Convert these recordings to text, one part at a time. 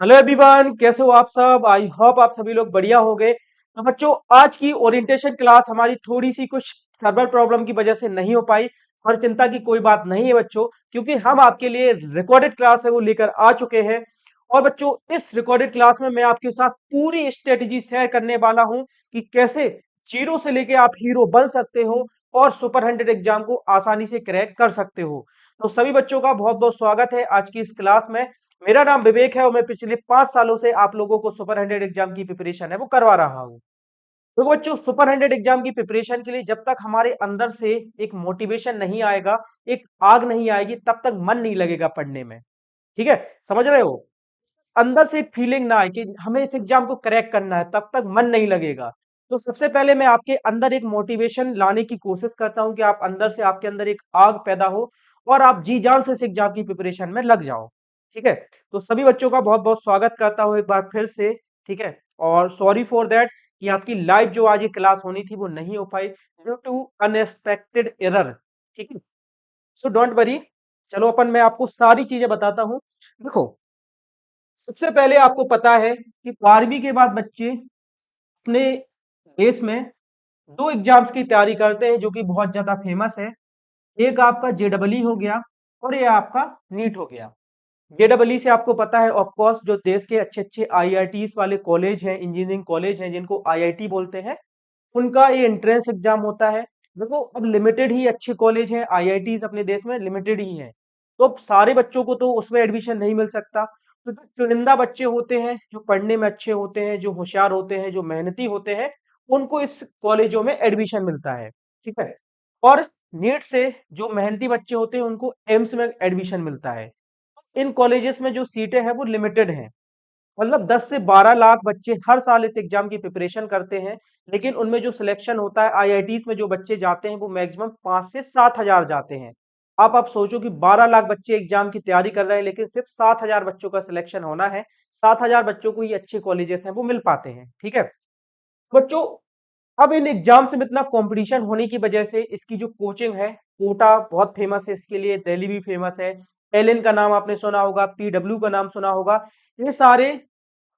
Hello everyone, कैसे हो आप सब। आई होप आप सभी लोग बढ़िया हो गए। तो बच्चों, आज की ओरिएंटेशन क्लास हमारी थोड़ी सी कुछ सर्वर प्रॉब्लम की वजह से नहीं हो पाई। और चिंता की कोई बात नहीं है बच्चों, क्योंकि हम आपके लिए रिकॉर्डेड क्लास है वो लेकर आ चुके हैं। और बच्चों, इस रिकॉर्डेड क्लास में मैं आपके साथ पूरी स्ट्रेटेजी शेयर करने वाला हूं कि कैसे जीरो से लेके आप हीरो बन सकते हो और सुपर 100 एग्जाम को आसानी से क्रैक कर सकते हो। तो सभी बच्चों का बहुत बहुत स्वागत है आज की इस क्लास में। मेरा नाम विवेक है और मैं पिछले 5 सालों से आप लोगों को सुपर 100 एग्जाम की प्रिपरेशन है वो करवा रहा हूँ। तो बच्चों, सुपर 100 एग्जाम की प्रिपरेशन के लिए जब तक हमारे अंदर से एक मोटिवेशन नहीं आएगा, एक आग नहीं आएगी, तब तक मन नहीं लगेगा पढ़ने में। ठीक है, समझ रहे हो। अंदर से एक फीलिंग ना आए कि हमें इस एग्जाम को क्रैक करना है, तब तक मन नहीं लगेगा। तो सबसे पहले मैं आपके अंदर एक मोटिवेशन लाने की कोशिश करता हूं कि आप अंदर से, आपके अंदर एक आग पैदा हो और आप जी जान से इस एग्जाम की प्रिपरेशन में लग जाओ। ठीक है। तो सभी बच्चों का बहुत बहुत स्वागत करता हूं एक बार फिर से। ठीक है। और सॉरी फॉर दैट कि आपकी लाइव जो आज ये क्लास होनी थी वो नहीं हो पाई ड्यू टू अनएक्सपेक्टेड एरर। ठीक है। So don't worry. चलो अपन, मैं आपको सारी चीजें बताता हूँ। देखो, सबसे पहले आपको पता है कि 12वीं के बाद बच्चे अपने देश में दो एग्जाम्स की तैयारी करते हैं जो कि बहुत ज्यादा फेमस है। एक आपका जेडबलई हो गया और ये आपका नीट हो गया। जेडबलई से आपको पता है ऑफ कोर्स, जो देश के अच्छे अच्छे आईआईटीज वाले कॉलेज हैं, इंजीनियरिंग कॉलेज हैं जिनको आईआईटी बोलते हैं, उनका ये एंट्रेंस एग्जाम होता है। देखो, अब लिमिटेड ही अच्छे कॉलेज हैं, आईआईटीज अपने देश में लिमिटेड ही हैं। तो अब सारे बच्चों को तो उसमें एडमिशन नहीं मिल सकता। तो जो चुनिंदा बच्चे होते हैं, जो पढ़ने में अच्छे होते हैं, जो होशियार होते हैं, जो मेहनती होते हैं, उनको इस कॉलेजों में एडमिशन मिलता है। ठीक है। और नीट से जो मेहनती बच्चे होते हैं उनको एम्स में एडमिशन मिलता है। इन कॉलेजेस में जो सीटें हैं वो लिमिटेड हैं। मतलब 10 से 12 लाख बच्चे हर साल इस एग्जाम की प्रिपरेशन करते हैं। लेकिन उनमें जो सिलेक्शन होता है, आईआईटीज में जो बच्चे जाते हैं वो मैक्सिमम 5 से 7 हजार जाते हैं। आप सोचो कि 12 लाख बच्चे एग्जाम की तैयारी कर रहे हैं, लेकिन सिर्फ 7 हजार बच्चों का सिलेक्शन होना है। 7 हजार बच्चों को ही अच्छे कॉलेजेस हैं वो मिल पाते हैं। ठीक है बच्चों। अब इन एग्जाम्स में इतना कंपटीशन होने की वजह से इसकी जो कोचिंग है, कोटा बहुत फेमस है इसके लिए, दिल्ली भी फेमस है। एलएन का नाम आपने सुना होगा, पीडब्ल्यू का नाम सुना होगा। ये सारे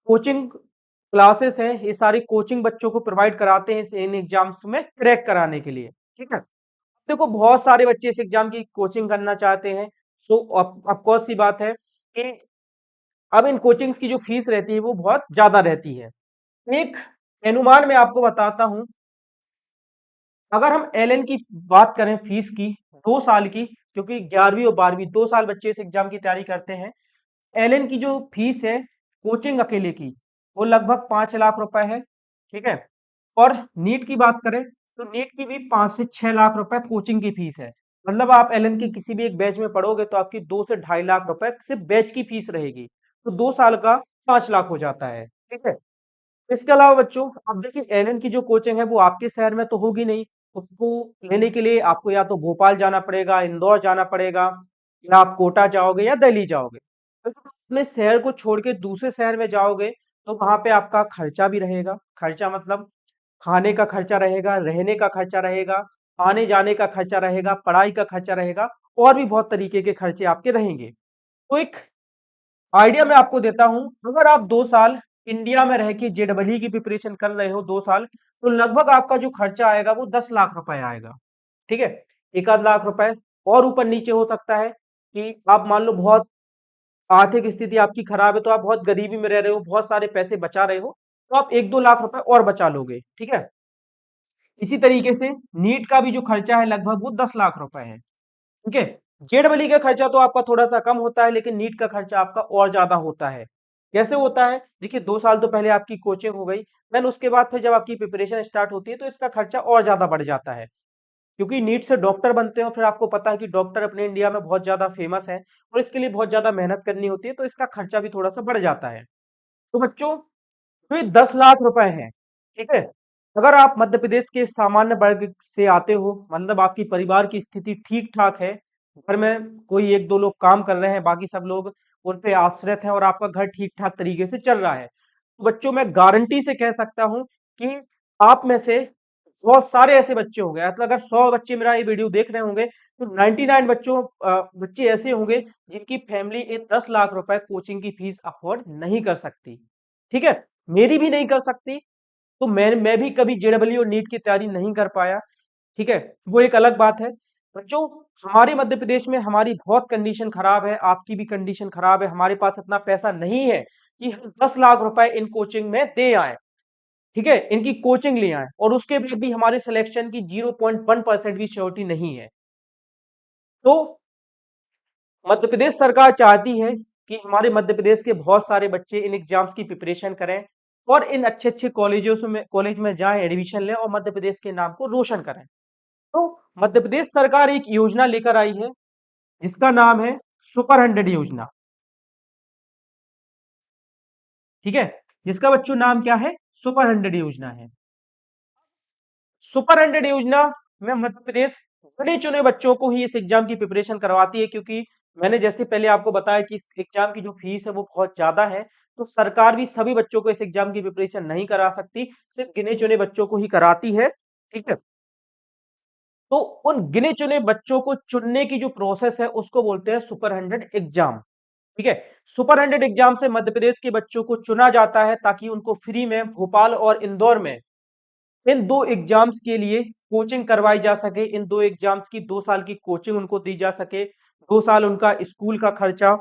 कोचिंग क्लासेस हैं, ये सारी कोचिंग बच्चों को प्रोवाइड कराते हैं इन एग्जाम्स में क्रैक कराने के लिए। ठीक है। देखो, बहुत सारे बच्चे इस एग्जाम की कोचिंग करना चाहते हैं। सो ऑफ कोर्स सी बात है कि अब इन कोचिंग्स की जो फीस रहती है वो बहुत ज्यादा रहती है। एक अनुमान मैं आपको बताता हूं। अगर हम एलएन की बात करें फीस की, 2 साल की, क्योंकि 11वीं और 12वीं 2 साल बच्चे इस एग्जाम की तैयारी करते हैं। एलएन की जो फीस है कोचिंग अकेले की, वो लगभग 5 लाख रुपए है। ठीक है। और नीट की बात करें तो नीट की भी 5 से 6 लाख रुपए कोचिंग की फीस है। मतलब आप एलएन के किसी भी एक बैच में पढ़ोगे तो आपकी 2 से 2.5 लाख रुपए सिर्फ बैच की फीस रहेगी। तो 2 साल का 5 लाख हो जाता है। ठीक है। इसके अलावा बच्चों, अब देखिए, एलएन की जो कोचिंग है वो आपके शहर में तो होगी नहीं। उसको लेने के लिए आपको या तो भोपाल जाना पड़ेगा, इंदौर जाना पड़ेगा, या आप कोटा जाओगे या दिल्ली जाओगे। तो जब आप अपने शहर को छोड़ के दूसरे शहर में जाओगे तो वहां पे आपका खर्चा भी रहेगा। खर्चा मतलब खाने का खर्चा रहेगा, रहने का खर्चा रहेगा, आने जाने का खर्चा रहेगा, पढ़ाई का खर्चा रहेगा, और भी बहुत तरीके के खर्चे आपके रहेंगे। तो एक आइडिया मैं आपको देता हूं। अगर आप 2 साल इंडिया में रह के जेडबलई की प्रिपरेशन कर रहे हो 2 साल, तो लगभग आपका जो खर्चा आएगा वो 10 लाख रुपए आएगा। ठीक है। 1 आध लाख रुपए और ऊपर नीचे हो सकता है कि आप मान लो बहुत आर्थिक स्थिति आपकी खराब है, तो आप बहुत गरीबी में रह रहे हो, बहुत सारे पैसे बचा रहे हो, तो आप 1 2 लाख रुपए और बचा लोगे। ठीक है। इसी तरीके से नीट का भी जो खर्चा है लगभग वो 10 लाख रुपए है। ठीक है। जेडबलई का खर्चा तो आपका थोड़ा सा कम होता है, लेकिन नीट का खर्चा आपका और ज्यादा होता है। कैसे होता है, देखिए, 2 साल तो पहले आपकी कोचिंग हो गई, देन उसके बाद फिर जब आपकी प्रिपरेशन स्टार्ट होती है तो इसका खर्चा और ज्यादा बढ़ जाता है। क्योंकि नीट से डॉक्टर बनते हो, फिर आपको पता है कि डॉक्टर अपने इंडिया में बहुत ज्यादा फेमस है और इसके लिए बहुत ज्यादा मेहनत करनी होती है, तो इसका खर्चा भी थोड़ा सा बढ़ जाता है। तो बच्चों, तो ये 10 लाख रुपए हैं। ठीक है। अगर आप मध्य प्रदेश के सामान्य वर्ग से आते हो, मतलब आपकी परिवार की स्थिति ठीक ठाक है, घर में कोई एक दो लोग काम कर रहे हैं, बाकी सब लोग उन पे आश्रित हैं और आपका घर ठीक ठाक तरीके से चल रहा है, तो बच्चों मैं गारंटी से कह सकता हूं कि आप में से बहुत सारे ऐसे बच्चे होंगे, मतलब अगर 100 बच्चे मेरा ये वीडियो देख रहे होंगे तो 99 बच्चे ऐसे होंगे जिनकी फैमिली 10 लाख रुपए कोचिंग की फीस अफोर्ड नहीं कर सकती। ठीक है, मेरी भी नहीं कर सकती, तो मैं भी कभी जेडब्ल्यू और नीट की तैयारी नहीं कर पाया। ठीक है, वो एक अलग बात है। बच्चों, हमारे मध्य प्रदेश में हमारी बहुत कंडीशन खराब है, आपकी भी कंडीशन खराब है, हमारे पास इतना पैसा नहीं है कि हम 10 लाख रुपए इन कोचिंग में दे आए। ठीक है, इनकी कोचिंग ले आए और उसके बाद भी हमारे सिलेक्शन की 0.1% भी श्योरिटी नहीं है। तो मध्य प्रदेश सरकार चाहती है कि हमारे मध्य प्रदेश के बहुत सारे बच्चे इन एग्जाम्स की प्रिपरेशन करें और इन अच्छे अच्छे कॉलेज में जाएं, एडमिशन लें और मध्य प्रदेश के नाम को रोशन करें। तो मध्य प्रदेश सरकार एक योजना लेकर आई है जिसका नाम है सुपर 100 योजना। ठीक है, जिसका बच्चों नाम क्या है, सुपर 100 योजना है। सुपर 100 योजना में मध्य प्रदेश गिने चुने बच्चों को ही इस एग्जाम की प्रिपरेशन करवाती है, क्योंकि मैंने जैसे पहले आपको बताया कि इस एग्जाम की जो फीस है वो बहुत ज्यादा है। तो सरकार भी सभी बच्चों को इस एग्जाम की प्रिपरेशन नहीं करा सकती, सिर्फ गिने चुने बच्चों को ही कराती है। ठीक है, तो उन गिने चुने बच्चों को चुनने की जो प्रोसेस है उसको बोलते हैं सुपर 100 एग्जाम। ठीक है, सुपर 100 एग्जाम से मध्य प्रदेश के बच्चों को चुना जाता है ताकि उनको फ्री में भोपाल और इंदौर में इन दो एग्जाम्स के लिए कोचिंग करवाई जा सके। इन दो एग्जाम्स की 2 साल की कोचिंग उनको दी जा सके। 2 साल उनका स्कूल का खर्चा,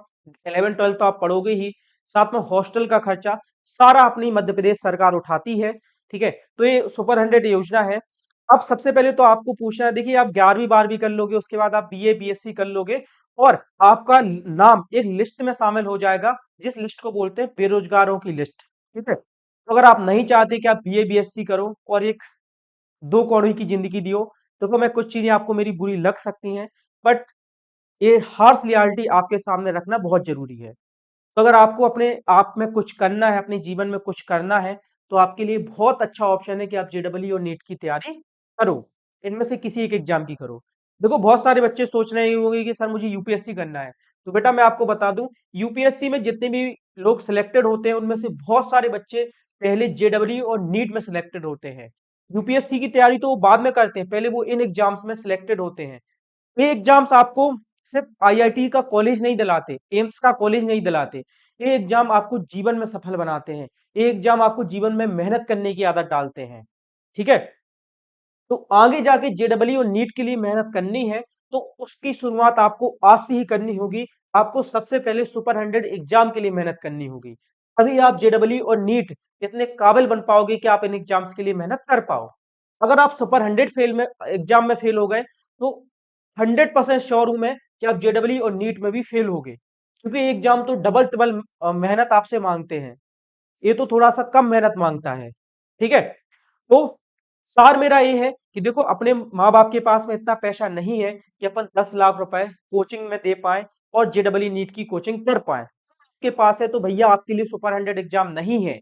11वीं 12वीं तो आप पढ़ोगे ही, साथ में हॉस्टल का खर्चा सारा अपनी मध्य प्रदेश सरकार उठाती है। ठीक है, तो ये सुपर 100 योजना है। अब सबसे पहले तो आपको पूछना है, देखिए आप 11वीं 12वीं कर लोगे, उसके बाद आप बीए बीएससी कर लोगे और आपका नाम एक लिस्ट में शामिल हो जाएगा, जिस लिस्ट को बोलते हैं बेरोजगारों की लिस्ट। ठीक है, तो अगर आप नहीं चाहते कि आप बीए बीएससी करो और एक दो कौड़ी की जिंदगी दियो, देखो मैं कुछ चीजें आपको मेरी बुरी लग सकती हैं, बट ये हार्श रियलिटी आपके सामने रखना बहुत जरूरी है। तो अगर आपको अपने आप में कुछ करना है, अपने जीवन में कुछ करना है, तो आपके लिए बहुत अच्छा ऑप्शन है कि आप जेडब्ल्यू और नीट की तैयारी करो। इनमें से किसी एक एग्जाम की करो। देखो बहुत सारे बच्चे सोच रहे होंगे कि सर मुझे यूपीएससी करना है, तो बेटा मैं आपको बता दूं, यूपीएससी में जितने भी लोग सिलेक्टेड होते हैं उनमें से बहुत सारे बच्चे पहले जेडब्ल्यू और नीट में सिलेक्टेड होते हैं। यूपीएससी की तैयारी तो वो बाद में करते हैं, पहले वो इन एग्जाम्स में सिलेक्टेड होते हैं। ये एग्जाम्स आपको सिर्फ आईआईटी का कॉलेज नहीं दिलाते, एम्स का कॉलेज नहीं दिलाते। ये एग्जाम आपको जीवन में सफल बनाते हैं। ये एग्जाम आपको जीवन में मेहनत करने की आदत डालते हैं। ठीक है, तो आगे जाके जेडब्ल्यू और नीट के लिए मेहनत करनी है, तो उसकी शुरुआत आपको आज से ही करनी होगी। आपको सबसे पहले सुपर 100 एग्जाम के लिए मेहनत करनी होगी, तभी आप जेडब्ल्यू और नीट इतने काबिल बन पाओगे कि आप इन एग्जाम्स के लिए मेहनत कर पाओ। अगर आप सुपर 100 फेल में एग्जाम में फेल हो गए, तो 100% श्योर हूं मैं कि आप जेडब्ल्यू और नीट में भी फेल होगे, क्योंकि ये एग्जाम तो डबल ट्रिपल मेहनत आपसे मांगते हैं। ये तो थोड़ा सा कम मेहनत मांगता है। ठीक है, तो सार मेरा ये है कि देखो अपने माँ बाप के पास में इतना पैसा नहीं है कि अपन 10 लाख रुपए कोचिंग में दे पाए और जेडब्ल्यू नीट की कोचिंग कर पाए। के पास है तो भैया आपके लिए सुपर 100 एग्जाम नहीं है।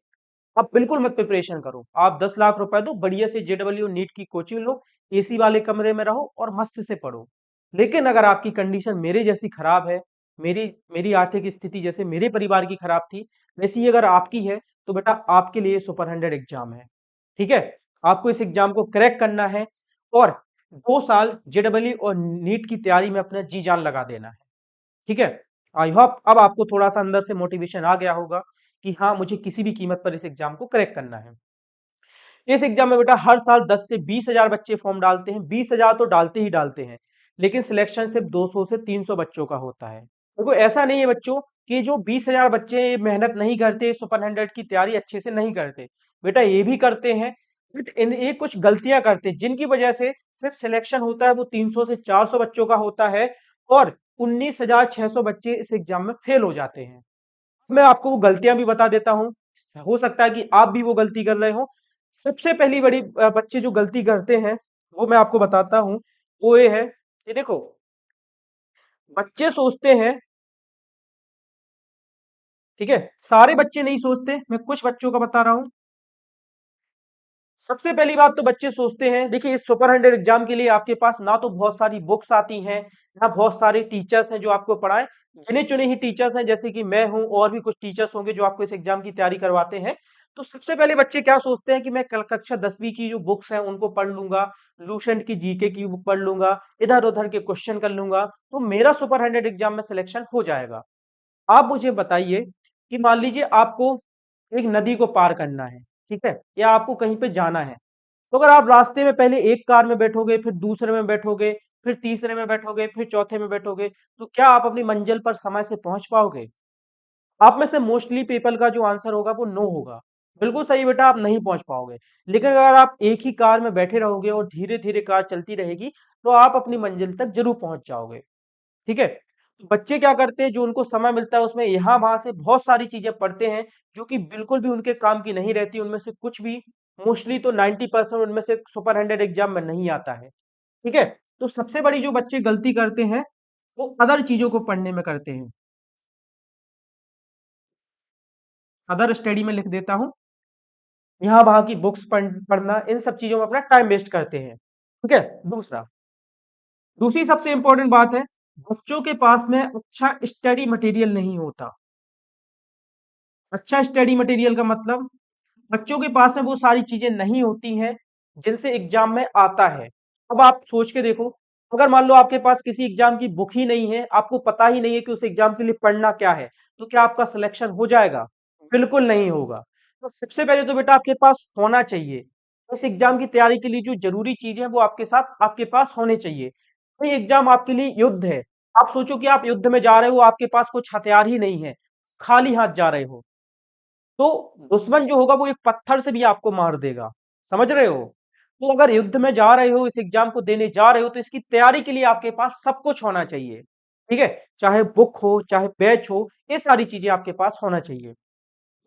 आप बिल्कुल मत प्रिपरेशन करो, आप 10 लाख रुपए दो, बढ़िया से जेडब्ल्यू नीट की कोचिंग लो, एसी वाले कमरे में रहो और मस्त से पढ़ो। लेकिन अगर आपकी कंडीशन मेरे जैसी खराब है, मेरी मेरी आर्थिक स्थिति जैसे मेरे परिवार की खराब थी, वैसी ही अगर आपकी है, तो बेटा आपके लिए सुपर 100 एग्जाम है। ठीक है, आपको इस एग्जाम को क्रैक करना है और 2 साल जेडब्ल्यू और नीट की तैयारी में अपना जी जान लगा देना है। ठीक है, आई होप अब आपको थोड़ा सा अंदर से मोटिवेशन आ गया होगा कि हाँ मुझे किसी भी कीमत पर इस एग्जाम को क्रैक करना है। इस एग्जाम में बेटा हर साल 10 से 20 हजार बच्चे फॉर्म डालते हैं, 20 हजार तो डालते ही डालते हैं, लेकिन सिलेक्शन सिर्फ 200 से 300 बच्चों का होता है। देखो ऐसा नहीं है बच्चों कि जो 20 हजार बच्चे मेहनत नहीं करते, सुपर 100 की तैयारी अच्छे से नहीं करते, बेटा ये भी करते हैं, बट ये कुछ गलतियां करते हैं जिनकी वजह से सिर्फ सिलेक्शन होता है वो 300 से 400 बच्चों का होता है और 19,600 बच्चे इस एग्जाम में फेल हो जाते हैं। मैं आपको वो गलतियां भी बता देता हूँ, हो सकता है कि आप भी वो गलती कर रहे हो। सबसे पहली बड़ी बच्चे जो गलती करते हैं वो मैं आपको बताता हूँ। वो ये है कि देखो बच्चे सोचते हैं, ठीक है, सारे बच्चे नहीं सोचते, मैं कुछ बच्चों का बता रहा हूँ। सबसे पहली बात तो बच्चे सोचते हैं, देखिए इस सुपर 100 एग्जाम के लिए आपके पास ना तो बहुत सारी बुक्स आती हैं, ना बहुत सारे टीचर्स हैं जो आपको पढ़ाएं। गिने चुने ही टीचर्स हैं, जैसे कि मैं हूं और भी कुछ टीचर्स होंगे जो आपको इस एग्जाम की तैयारी करवाते हैं। तो सबसे पहले बच्चे क्या सोचते हैं कि मैं कल कक्षा 10वीं की जो बुक्स हैं उनको पढ़ लूंगा, लूसेंट की जीके की बुक पढ़ लूंगा, इधर उधर के क्वेश्चन कर लूंगा, तो मेरा सुपर 100 एग्जाम में सिलेक्शन हो जाएगा। आप मुझे बताइए कि मान लीजिए आपको एक नदी को पार करना है, ठीक है, या आपको कहीं पे जाना है। तो अगर आप रास्ते में पहले एक कार में बैठोगे, फिर दूसरे में बैठोगे, फिर तीसरे में बैठोगे, फिर चौथे में बैठोगे, तो क्या आप अपनी मंजिल पर समय से पहुंच पाओगे? आप में से मोस्टली पीपल का जो आंसर होगा वो नो होगा। बिल्कुल सही बेटा, आप नहीं पहुंच पाओगे। लेकिन अगर आप एक ही कार में बैठे रहोगे और धीरे धीरे कार चलती रहेगी, तो आप अपनी मंजिल तक जरूर पहुंच जाओगे। ठीक है? तो बच्चे क्या करते हैं, जो उनको समय मिलता है उसमें यहाँ वहां से बहुत सारी चीजें पढ़ते हैं जो कि बिल्कुल भी उनके काम की नहीं रहती। उनमें से कुछ भी, मोस्टली तो 90% उनमें से सुपर 100 एग्जाम में नहीं आता है। ठीक है? तो सबसे बड़ी जो बच्चे गलती करते हैं वो अदर चीजों को पढ़ने में करते हैं। अदर स्टडी में लिख देता हूँ, यहाँ वहां की बुक्स पढ़ना, इन सब चीजों में अपना टाइम वेस्ट करते हैं। ठीक है? दूसरी सबसे इंपॉर्टेंट बात है, बच्चों के पास में अच्छा स्टडी मटेरियल नहीं होता। अच्छा स्टडी मटेरियल का मतलब, बच्चों के पास में वो सारी चीजें नहीं होती हैं जिनसे एग्जाम में आता है। अब आप सोच के देखो, अगर मान लो आपके पास किसी एग्जाम की बुक ही नहीं है, आपको पता ही नहीं है कि उस एग्जाम के लिए पढ़ना क्या है, तो क्या आपका सिलेक्शन हो जाएगा? बिल्कुल नहीं होगा। तो सबसे पहले तो बेटा आपके पास होना चाहिए, इस एग्जाम की तैयारी के लिए जो जरूरी चीजें हैं वो आपके साथ आपके पास होने चाहिए। कोई एग्जाम आपके लिए युद्ध है, आप सोचो कि आप युद्ध में जा रहे हो, आपके पास कुछ हथियार ही नहीं है, खाली हाथ जा रहे हो, तो दुश्मन जो होगा वो एक पत्थर से भी आपको मार देगा। समझ रहे हो? तो अगर युद्ध में जा रहे हो, इस एग्जाम को देने जा रहे हो, तो इसकी तैयारी के लिए आपके पास सब कुछ होना चाहिए। ठीक है? चाहे बुक हो, चाहे बैच हो, ये सारी चीजें आपके पास होना चाहिए।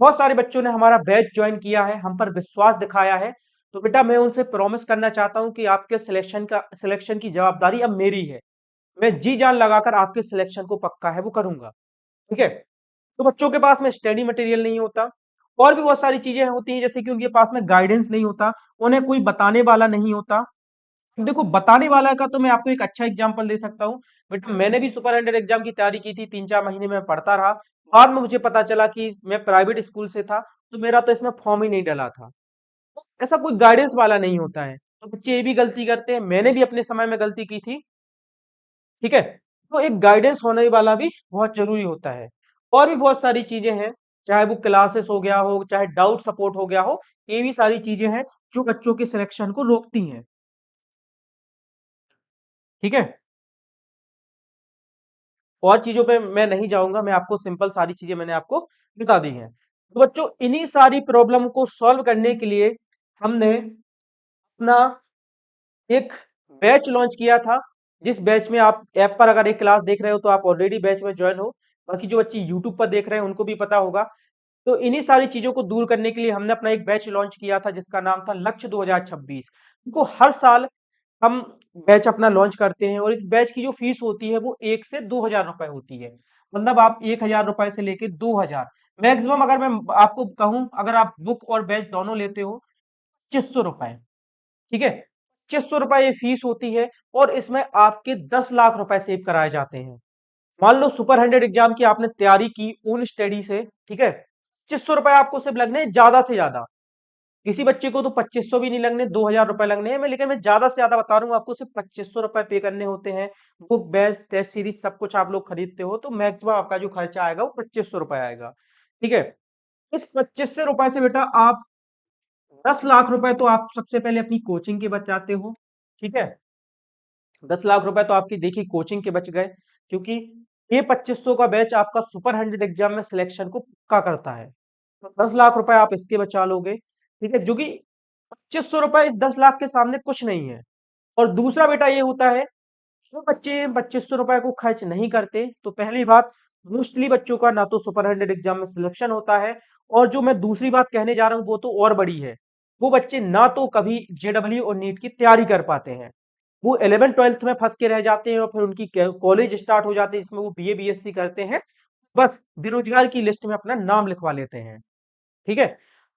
बहुत सारे बच्चों ने हमारा बैच ज्वाइन किया है, हम पर विश्वास दिखाया है। तो बेटा मैं उनसे प्रॉमिस करना चाहता हूं कि आपके सिलेक्शन की जवाबदारी अब मेरी है। मैं जी जान लगाकर आपके सिलेक्शन को पक्का है वो करूंगा। ठीक है? तो बच्चों के पास में स्टडी मटेरियल नहीं होता, और भी बहुत सारी चीजें होती हैं, जैसे कि उनके पास में गाइडेंस नहीं होता, उन्हें कोई बताने वाला नहीं होता। देखो बताने वाला का तो मैं आपको एक अच्छा एग्जांपल दे सकता हूँ। बट मैंने भी सुपर 100 एग्जाम की तैयारी की थी, 3-4 महीने में पढ़ता रहा। बाद में मुझे पता चला कि मैं प्राइवेट स्कूल से था, तो मेरा तो इसमें फॉर्म ही नहीं डला था। तो ऐसा कोई गाइडेंस वाला नहीं होता है, तो बच्चे ये भी गलती करते हैं, मैंने भी अपने समय में गलती की थी। ठीक है? तो एक गाइडेंस होने वाला भी बहुत जरूरी होता है। और भी बहुत सारी चीजें हैं, चाहे वो क्लासेस हो गया हो, चाहे डाउट सपोर्ट हो गया हो, ये भी सारी चीजें हैं जो बच्चों के सिलेक्शन को रोकती हैं। ठीक है? और चीजों पे मैं नहीं जाऊंगा, मैं आपको सिंपल सारी चीजें मैंने आपको बता दी हैं। तो बच्चों इन्हीं सारी प्रॉब्लम को सॉल्व करने के लिए हमने अपना एक बैच लॉन्च किया था, जिस बैच में आप ऐप पर अगर एक क्लास देख रहे हो तो आप ऑलरेडी बैच में ज्वाइन हो। बाकी जो बच्चे यूट्यूब पर देख रहे हैं उनको भी पता होगा। तो इन्हीं सारी चीजों को दूर करने के लिए हमने अपना एक बैच लॉन्च किया था जिसका नाम था लक्ष्य 2026। देखो हर साल हम बैच अपना लॉन्च करते हैं, और इस बैच की जो फीस होती है वो 1 से 2 हजार रुपए होती है। मतलब आप 1 हजार रुपए से लेके 2 हजार, मैक्सिमम अगर मैं आपको कहूं, अगर आप बुक और बैच दोनों लेते हो, 2500 रुपए। ठीक है? 2500 रुपए ये फीस होती है, और इसमें आपके 10 लाख रुपए सेव कराए जाते हैं। मान लो सुपर 100 एग्जाम की आपने तैयारी की उन स्टडी से, ठीक है, 2500 रुपए आपको सिर्फ लगने हैं ज्यादा से ज्यादा। किसी बच्चे को तो 2500 भी नहीं लगने, 2000 रुपए लगने हैं, मैं लेकिन मैं ज्यादा से ज्यादा बता रहा हूँ, आपको सिर्फ 2500 रुपए पे करने होते हैं। बुक बैच टेस्ट सीरीज सब कुछ आप लोग खरीदते हो, तो मैक्सिमम आपका जो खर्चा आएगा वो 2500 रुपए आएगा। ठीक है? इस 2500 रुपए से बेटा आप 10 लाख रुपए तो आप सबसे पहले अपनी कोचिंग के बचाते हो। ठीक है? 10 लाख रुपए तो आपकी देखी कोचिंग के बच गए, क्योंकि ये 2500 का बैच आपका सुपर 100 एग्जाम में सिलेक्शन को पक्का करता है। तो 10 लाख रुपए आप इसके बचा लोगे। ठीक है? जो कि 2500 रुपए इस 10 लाख के सामने कुछ नहीं है। और दूसरा बेटा ये होता है, जो बच्चे 2500 रुपए को खर्च नहीं करते, तो पहली बात, मोस्टली बच्चों का ना तो सुपर 100 एग्जाम में सिलेक्शन होता है, और जो मैं दूसरी बात कहने जा रहा हूँ वो तो और बड़ी है, वो बच्चे ना तो कभी जेडब्ल्यू और नीट की तैयारी कर पाते हैं। वो 11th 12th में फंस के रह जाते हैं, और फिर उनकी कॉलेज स्टार्ट हो जाते हैं जिसमें वो बीए बीएससी करते हैं, बस बेरोजगार की लिस्ट में अपना नाम लिखवा लेते हैं। ठीक है?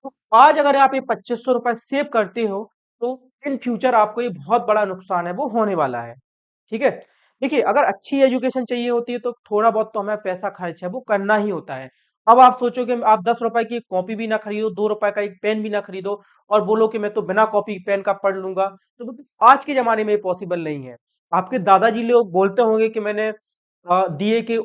तो आज अगर आप ये 2500 रुपए सेव करते हो, तो इन फ्यूचर आपको ये बहुत बड़ा नुकसान है वो होने वाला है। ठीक है? देखिए, अगर अच्छी एजुकेशन चाहिए होती है तो थोड़ा बहुत तो हमें पैसा खर्च है वो करना ही होता है। अब आप सोचो कि आप 10 रुपए की कॉपी भी ना खरीदो, 2 रुपए का एक पेन भी ना खरीदो और बोलो कि मैं तो बिना कॉपी पेन का पढ़ लूँगा, तो वो आज के ज़माने में ये पॉसिबल नहीं है। आपके दादाजी लोग बोलते होंगे कि मैंने दिए के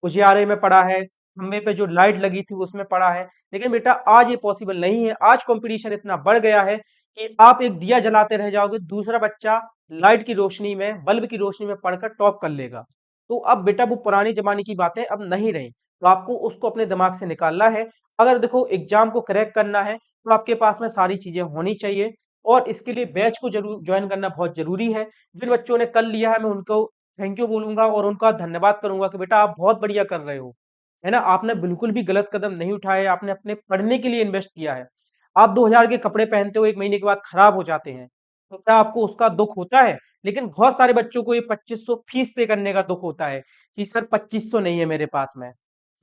उजियारे में पढ़ा है, खंभे पे जो लाइट लगी थी उसमें पढ़ा है, लेकिन बेटा आज ये पॉसिबल नहीं है। आज कंपटीशन इतना बढ़ गया है कि आप एक दिया जलाते रह जाओगे, दूसरा बच्चा लाइट की रोशनी में, बल्ब की रोशनी में पढ़कर टॉप कर लेगा। तो अब बेटा वो पुराने जमाने की बातें अब नहीं रही, तो आपको उसको अपने दिमाग से निकालना है। अगर देखो एग्जाम को क्रैक करना है तो आपके पास में सारी चीजें होनी चाहिए और इसके लिए बैच को जरूर ज्वाइन करना बहुत जरूरी है। जिन बच्चों ने कर लिया है मैं उनको थैंक यू बोलूंगा और उनका धन्यवाद करूंगा कि बेटा आप बहुत बढ़िया कर रहे हो, है ना? आपने बिल्कुल भी गलत कदम नहीं उठाए, आपने अपने पढ़ने के लिए इन्वेस्ट किया है। आप 2000 के कपड़े पहनते हो, 1 महीने के बाद खराब हो जाते हैं, तो क्या आपको उसका दुःख होता है? लेकिन बहुत सारे बच्चों को ये 2500 फीस पे करने का दुःख होता है कि सर 2500 नहीं है मेरे पास में,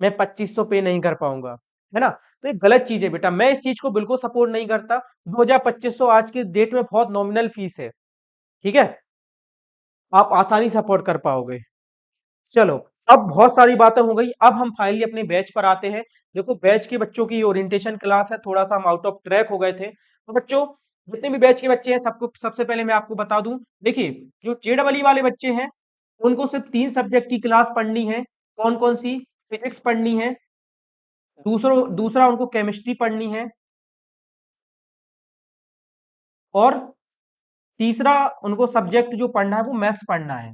मैं 2500 पे नहीं कर पाऊँगा, है ना? तो ये गलत चीज़ है बेटा, मैं इस चीज़ को बिल्कुल सपोर्ट नहीं करता। 2000 2500 आज के डेट में बहुत नॉमिनल फीस है, ठीक है? आप आसानी से अफोर्ड कर पाओगे। चलो, अब बहुत सारी बातें हो गई, अब हम फाइनली अपने बैच पर आते हैं। देखो बैच के बच्चों की ओरिएंटेशन क्लास है, थोड़ा सा हम आउट ऑफ ट्रैक हो गए थे। तो बच्चों, जितने भी बैच के बच्चे हैं सबको सबसे पहले मैं आपको बता दूं, देखिए जो जेडबलई वाले बच्चे हैं उनको सिर्फ 3 सब्जेक्ट की क्लास पढ़नी है। कौन कौन सी? फिजिक्स पढ़नी है, दूसरा उनको केमिस्ट्री पढ़नी है और तीसरा उनको सब्जेक्ट जो पढ़ना है वो मैथ्स पढ़ना है।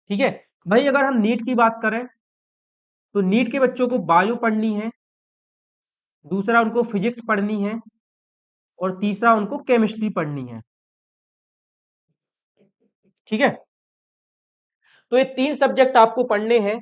ठीक है भाई, अगर हम नीट की बात करें तो नीट के बच्चों को बायो पढ़नी है, दूसरा उनको फिजिक्स पढ़नी है और तीसरा उनको केमिस्ट्री पढ़नी है। ठीक है, तो ये 3 सब्जेक्ट आपको पढ़ने हैं।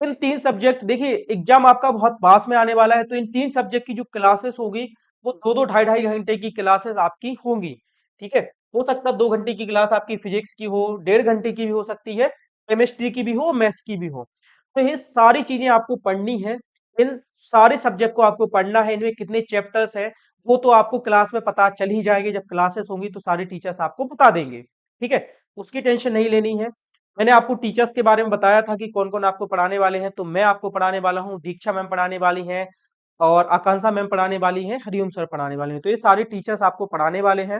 इन 3 सब्जेक्ट, देखिए एग्जाम आपका बहुत पास में आने वाला है, तो इन 3 सब्जेक्ट की जो क्लासेस होगी वो 2-2 ढाई-ढाई घंटे की क्लासेस आपकी होंगी। ठीक है, हो सकता है 2 घंटे की क्लास आपकी फिजिक्स की हो, 1.5 घंटे की भी हो सकती है, केमिस्ट्री की भी हो, मैथ्स की भी हो। तो ये सारी चीजें आपको पढ़नी है। इन सारे सब्जेक्ट को आपको पढ़ना है, इनमें कितने चैप्टर्स है वो तो आपको क्लास में पता चल ही जाएगी, जब क्लासेस होंगी तो सारे टीचर्स आपको बता देंगे। ठीक है, उसकी टेंशन नहीं लेनी है। मैंने आपको टीचर्स के बारे में बताया था कि कौन कौन आपको पढ़ाने वाले हैं, तो मैं आपको पढ़ाने वाला हूँ, दीक्षा मैम पढ़ाने वाली हैं और आकांक्षा मैम पढ़ाने वाली हैं, हरिओम सर पढ़ाने वाले हैं। तो ये सारे टीचर्स आपको पढ़ाने वाले हैं।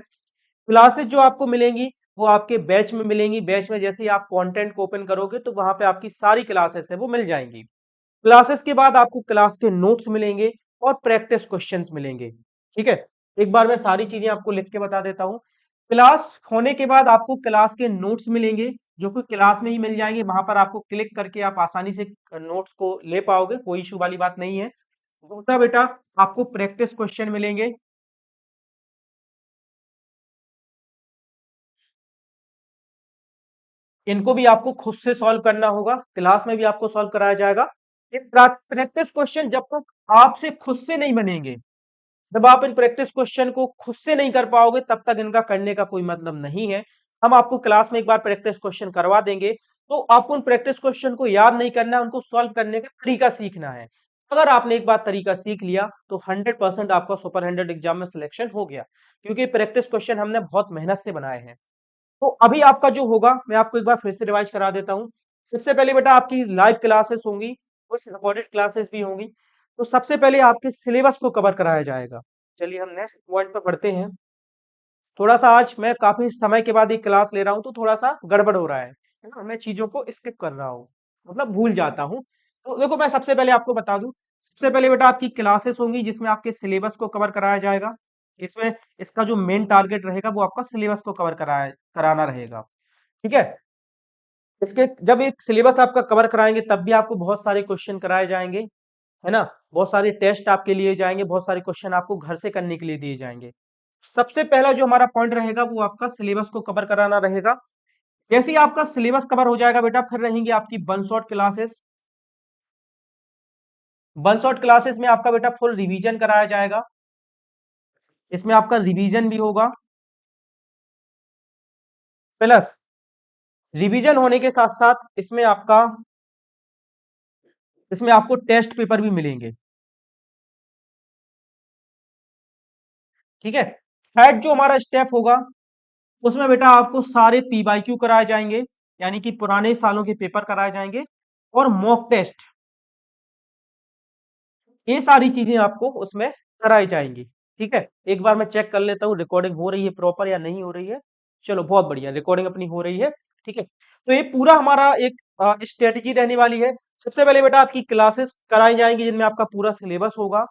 क्लासेस जो आपको मिलेंगी वो आपके बैच में मिलेंगी। बैच में जैसे ही आप कंटेंट को ओपन करोगे तो वहां पे आपकी सारी क्लासेस है वो मिल जाएंगी। क्लासेस के बाद आपको क्लास के नोट्स मिलेंगे और प्रैक्टिस क्वेश्चंस मिलेंगे। ठीक है, एक बार मैं सारी चीजें आपको लिख के बता देता हूँ। क्लास होने के बाद आपको क्लास के नोट्स मिलेंगे, जो कि क्लास में ही मिल जाएंगे, वहां पर आपको क्लिक करके आप आसानी से नोट्स को ले पाओगे, कोई इशू वाली बात नहीं है। दूसरा बेटा, आपको प्रैक्टिस क्वेश्चन मिलेंगे। इनको भी आपको खुद से सॉल्व करना होगा, क्लास में भी आपको सॉल्व कराया जाएगा। ये प्रैक्टिस क्वेश्चन जब तक आपसे खुद से नहीं बनेंगे, जब आप इन प्रैक्टिस क्वेश्चन को खुद से नहीं कर पाओगे तब तक इनका करने का कोई मतलब नहीं है। हम आपको क्लास में एक बार प्रैक्टिस क्वेश्चन करवा देंगे, तो आपको उन प्रैक्टिस क्वेश्चन को याद नहीं करना है, उनको सॉल्व करने का तरीका सीखना है। अगर आपने एक बार तरीका सीख लिया तो 100% आपका सुपर 100 एग्जाम में सिलेक्शन हो गया, क्योंकि प्रैक्टिस क्वेश्चन हमने बहुत मेहनत से बनाए हैं। तो अभी आपका जो होगा मैं आपको एक बार फिर से रिवाइज करा देता हूँ। सबसे पहले बेटा आपकी लाइव क्लासेस होंगी, कुछ रिकॉर्डेड क्लासेस भी होंगी। तो सबसे पहले आपके सिलेबस को कवर कराया जाएगा। चलिए हम नेक्स्ट पॉइंट पर बढ़ते हैं। थोड़ा सा आज मैं काफी समय के बाद एक क्लास ले रहा हूँ तो थोड़ा सा गड़बड़ हो रहा है ना, मैं चीजों को स्किप कर रहा हूँ, मतलब भूल जाता हूँ। तो देखो मैं सबसे पहले आपको बता दूं, सबसे पहले बेटा आपकी क्लासेस होंगी जिसमें आपके सिलेबस को कवर कराया जाएगा। इसमें इसका जो मेन टारगेट रहेगा वो आपका सिलेबस को कवर कराना रहेगा। ठीक है, इसके जब एक सिलेबस आपका कवर कराएंगे तब भी आपको बहुत सारे क्वेश्चन कराए जाएंगे, है ना? बहुत सारे टेस्ट आपके लिए जाएंगे, बहुत सारे क्वेश्चन आपको घर से करने के लिए दिए जाएंगे। सबसे पहला जो हमारा पॉइंट रहेगा वो आपका सिलेबस को कवर कराना रहेगा। जैसे ही आपका सिलेबस कवर हो जाएगा बेटा, फिर रहेंगी आपकी one shot classes. One shot classes में आपका बेटा फुल रिवीजन कराया जाएगा। इसमें आपका रिवीजन भी होगा, प्लस रिवीजन होने के साथ साथ इसमें आपको टेस्ट पेपर भी मिलेंगे। ठीक है। थर्ड जो हमारा स्टेप होगा, उसमें बेटा आपको सारे पी बाई क्यू कराए जाएंगे, यानी कि पुराने सालों के पेपर कराए जाएंगे, और मॉक टेस्ट, ये सारी चीजें आपको उसमें कराई जाएंगी। ठीक है, एक बार मैं चेक कर लेता हूँ रिकॉर्डिंग हो रही है प्रॉपर या नहीं हो रही है। चलो बहुत बढ़िया, रिकॉर्डिंग अपनी हो रही है। ठीक है, तो ये पूरा हमारा एक स्ट्रेटेजी रहने वाली है। सबसे पहले बेटा आपकी क्लासेस कराई जाएंगी जिनमें आपका पूरा सिलेबस होगा।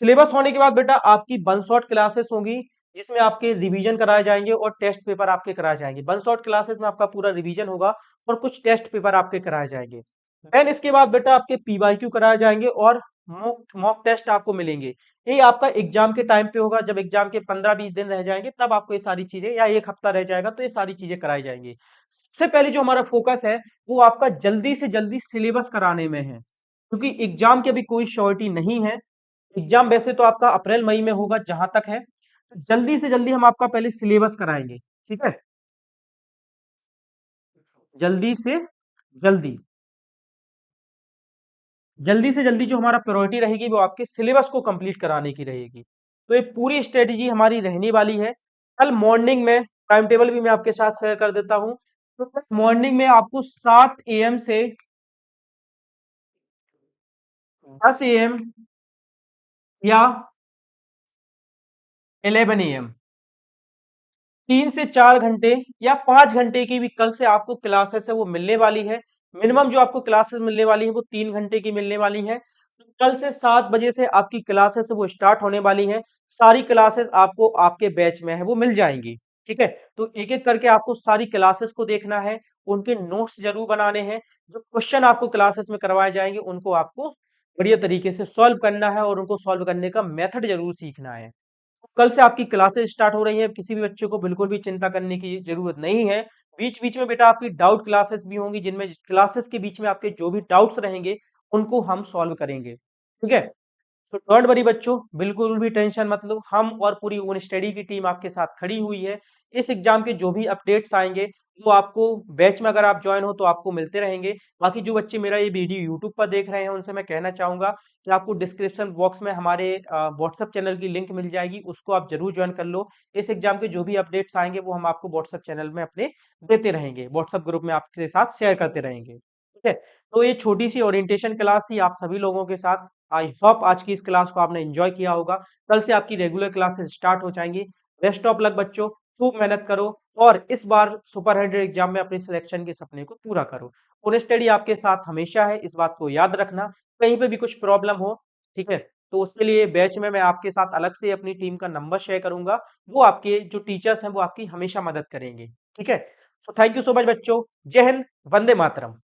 सिलेबस होने के बाद बेटा आपकी वन शॉट क्लासेस होंगी, जिसमें आपके रिवीजन कराए जाएंगे और टेस्ट पेपर आपके कराए जाएंगे। वन शॉट क्लासेस में आपका पूरा रिवीजन होगा और कुछ टेस्ट पेपर आपके कराए जाएंगे। देन इसके बाद बेटा आपके पीवाईक्यू कराए जाएंगे और मॉक मॉक टेस्ट आपको मिलेंगे। ये आपका एग्जाम के टाइम पे होगा, जब एग्जाम के 15-20 दिन रह जाएंगे तब आपको ये सारी चीजें, या एक हफ्ता रह जाएगा तो ये सारी चीजें कराई जाएंगी। सबसे पहले जो हमारा फोकस है वो आपका जल्दी से जल्दी सिलेबस कराने में है, क्योंकि एग्जाम की अभी कोई श्योरिटी नहीं है। एग्जाम वैसे तो आपका अप्रैल मई में होगा जहां तक है, तो जल्दी से जल्दी हम आपका पहले सिलेबस कराएंगे। ठीक है, जल्दी से जल्दी, जल्दी से जल्दी जो हमारा प्रायोरिटी रहेगी वो आपके सिलेबस को कंप्लीट कराने की रहेगी। तो ये पूरी स्ट्रेटेजी हमारी रहने वाली है। कल मॉर्निंग में टाइम टेबल भी मैं आपके साथ शेयर कर देता हूँ। तो कल मॉर्निंग में आपको 7 AM से 10 AM या 11 AM, 3 से 4 घंटे या 5 घंटे की भी कल से आपको क्लासेस है वो मिलने वाली है। मिनिमम जो आपको क्लासेस मिलने वाली है वो 3 घंटे की मिलने वाली है। तो कल से 7 बजे से आपकी क्लासेस है वो स्टार्ट होने वाली है। सारी क्लासेस आपको आपके बैच में है वो मिल जाएंगी। ठीक है, तो एक एक करके आपको सारी क्लासेस को देखना है, उनके नोट्स जरूर बनाने हैं। जो क्वेश्चन आपको क्लासेस में करवाए जाएंगे उनको आपको बढ़िया तरीके से सॉल्व करना है और उनको सॉल्व करने का मेथड जरूर सीखना है। कल से आपकी क्लासेस स्टार्ट हो रही हैं, किसी भी बच्चे को बिल्कुल भी चिंता करने की जरूरत नहीं है। बीच बीच में बेटा आपकी डाउट क्लासेस भी होंगी, जिनमें क्लासेस के बीच में आपके जो भी डाउट्स रहेंगे उनको हम सॉल्व करेंगे। ठीक है, तो डोंट वरी बच्चों, बिल्कुल भी टेंशन मत लो, हम और पूरी वन स्टडी की टीम आपके साथ खड़ी हुई है। इस एग्जाम के जो भी अपडेट्स आएंगे वो आपको बैच में अगर आप ज्वाइन हो तो आपको मिलते रहेंगे। बाकी जो बच्चे मेरा ये वीडियो यूट्यूब पर देख रहे हैं उनसे मैं कहना चाहूंगा कि आपको डिस्क्रिप्शन बॉक्स में हमारे व्हाट्सएप चैनल की लिंक मिल जाएगी, उसको आप जरूर ज्वाइन कर लो। इस एग्जाम के जो भी अपडेट्स आएंगे वो हम आपको व्हाट्सएप चैनल में अपने देते रहेंगे, व्हाट्सएप ग्रुप में आपके साथ शेयर करते रहेंगे। ठीक है, तो ये छोटी सी ओरिएंटेशन क्लास थी आप सभी लोगों के साथ। आई होप आज की इस क्लास को आपने एंजॉय किया होगा। कल से आपकी रेगुलर क्लासेस स्टार्ट हो जाएंगी। बेस्ट ऑफ लक बच्चों, खूब मेहनत करो और इस बार सुपर 100 एग्जाम में अपने सिलेक्शन के सपने को पूरा करो। पूरे स्टडी आपके साथ हमेशा है, इस बात को याद रखना। कहीं पे भी कुछ प्रॉब्लम हो, ठीक है, तो उसके लिए बैच में मैं आपके साथ अलग से अपनी टीम का नंबर शेयर करूंगा। वो आपके जो टीचर्स हैं वो आपकी हमेशा मदद करेंगे। ठीक है, so thank you so much बच्चों। जय हिंद, वंदे मातरम।